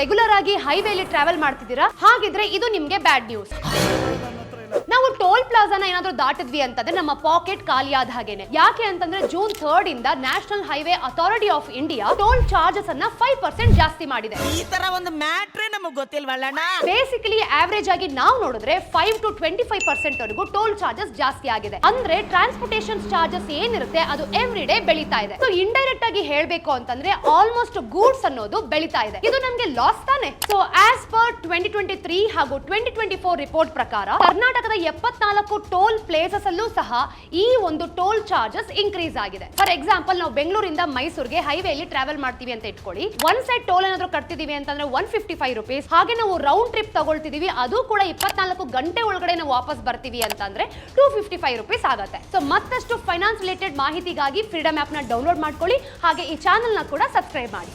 Regular ಆಗಿ ಹೈವೇಲಿ travel ಮಾಡ್ತಿದ್ದೀರಾ? ಹಾಗಿದ್ರೆ ಇದು ನಿಮ್ಗೆ ಬ್ಯಾಡ್ ನ್ಯೂಸ್. ನಾವು ಟೋಲ್ ಪ್ಲಾಜಾನ ಏನಾದ್ರೂ ದಾಟಿದ್ವಿ ಅಂತಂದ್ರೆ ನಮ್ಮ ಪಾಕೆಟ್ ಖಾಲಿ ಆದ ಹಾಗೇನೆ. ಯಾಕೆ ಅಂತಂದ್ರೆ ಜೂನ್ 3 ಇಂದ national highway authority of India toll charges ಅನ್ನ 5% ಜಾಸ್ತಿ ಮಾಡಿದೆ. ಈ ತರ ಒಂದು ಮ್ಯಾಟ್ರೇ ನಮಗೆ ಗೊತ್ತಿಲ್ವಲ್ಲಣ್ಣ. ಬೇಸಿಕಲಿ ಆವರೇಜ್ ಆಗಿ ನಾವು ನೋಡಿದ್ರೆ 5 to 25% ವರೆಗೂ ಟೋಲ್ ಚಾರ್ಜಸ್ ಜಾಸ್ತಿ ಆಗಿದೆ. ಅಂದ್ರೆ ಟ್ರಾನ್ಸ್ಪೋರ್ಟೇಷನ್ ಚಾರ್ಜಸ್ ಏನಿರುತ್ತೆ ಅದು ಎವ್ರಿ ಡೇ ಬೆಳೀತಾ ಇದೆ. ಸೊ ಇಂಡೈರೆಕ್ಟ್ ಆಗಿ ಹೇಳ್ಬೇಕು ಅಂತಂದ್ರೆ ಆಲ್ಮೋಸ್ಟ್ ಗೂಡ್ಸ್ ಅನ್ನೋದು ಬೆಳೀತಾ ಇದೆ. ಇದು ನಮ್ಗೆ ಲಾಸ್ ತಾನೆ. ಸೊ ಆಸ್ ಪರ್ 2023 ಹಾಗೂ 2024 ರಿಪೋರ್ಟ್ ಪ್ರಕಾರ ಕರ್ನಾಟಕದ 74 ಟೋಲ್ ಪ್ಲೇಸಸ್ ಅಲ್ಲೂ ಸಹ ಈ ಒಂದು ಟೋಲ್ ಚಾರ್ಜಸ್ ಇನ್ಕ್ರೀಸ್ ಆಗಿದೆ. ಫಾರ್ ಎಕ್ಸಾಂಪಲ್ ನಾವು ಬೆಂಗಳೂರಿಂದ ಮೈಸೂರಿಗೆ ಹೈವೇಲಿ ಟ್ರಾವೆಲ್ ಮಾಡ್ತೀವಿ ಅಂತ ಇಟ್ಕೊಳ್ಳಿ. ಒನ್ ಸೈಡ್ ಟೋಲ್ ಏನಾದ್ರು ಕಟ್ತಿದೀವಿ ಅಂತಂದ್ರೆ 155 ರೂಪೀಸ್. ಹಾಗೆ ನಾವು ರೌಂಡ್ ಟ್ರಿಪ್ ತಗೊಳ್ತಿದೀವಿ, ಅದು ಕೂಡ 24 ಗಂಟೆ ಒಳಗಡೆ ನಾವು ವಾಪಸ್ ಬರ್ತೀವಿ ಅಂತಂದ್ರೆ 255 ರೂಪೀಸ್ ಆಗುತ್ತೆ. ಸೊ ಮತ್ತಷ್ಟು ಫೈನಾನ್ಸ್ ರಿಲೇಟೆಡ್ ಮಾಹಿತಿಗಾಗಿ ಫ್ರೀಡಮ್ ಆಪ್ ನ ಡೌನ್ಲೋಡ್ ಮಾಡ್ಕೊಳ್ಳಿ. ಹಾಗೆ ಈ ಚಾನೆಲ್ ನ ಕೂಡ ಸಬ್ಸ್ಕ್ರೈಬ್ ಮಾಡಿ.